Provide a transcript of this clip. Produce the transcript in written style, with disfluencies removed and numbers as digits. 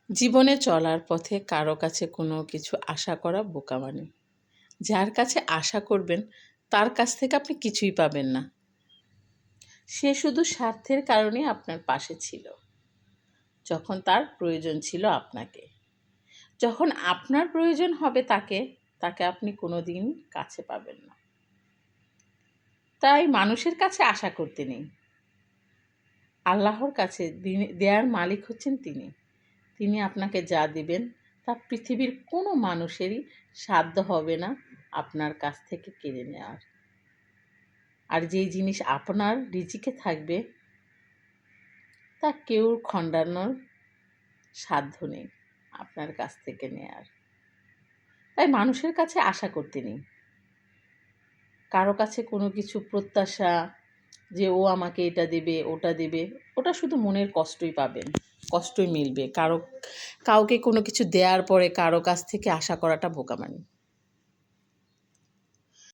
জীবনে চলার পথে কারো কাছে কোনো কিছু আশা করা বোকামানি। যার কাছে আশা করবেন তার কাছ থেকে আপনি কিছুই পাবেন না। সে শুধু স্বার্থের কারণে আপনার পাশে ছিল, যখন তার প্রয়োজন ছিল আপনাকে। যখন আপনার প্রয়োজন হবে তাকে, তাকে আপনি কোনোদিন কাছে পাবেন না। তাই মানুষের কাছে আশা করতে নেই। আল্লাহর কাছে দেয়ার মালিক হচ্ছেন তিনি। তিনি আপনাকে যা দিবেন তা পৃথিবীর কোনো মানুষেরই সাধ্য হবে না আপনার কাছ থেকে কেড়ে নেওয়ার। আর যেই জিনিস আপনার রিজিকে থাকবে তা কেউ খণ্ডানোর সাধ্য নেই আপনার কাছ থেকে নেয়ার। তাই মানুষের কাছে আশা করতে নেই। কারো কাছে কোনো কিছু প্রত্যাশা যে ও আমাকে এটা দেবে ওটা দেবে, ওটা শুধু মনের কষ্টই পাবেন, কষ্টই মিলবে। কাউকে কোনো কিছু দেওয়ার পরে কারো কাছ থেকে আশা করাটা বোকামানি।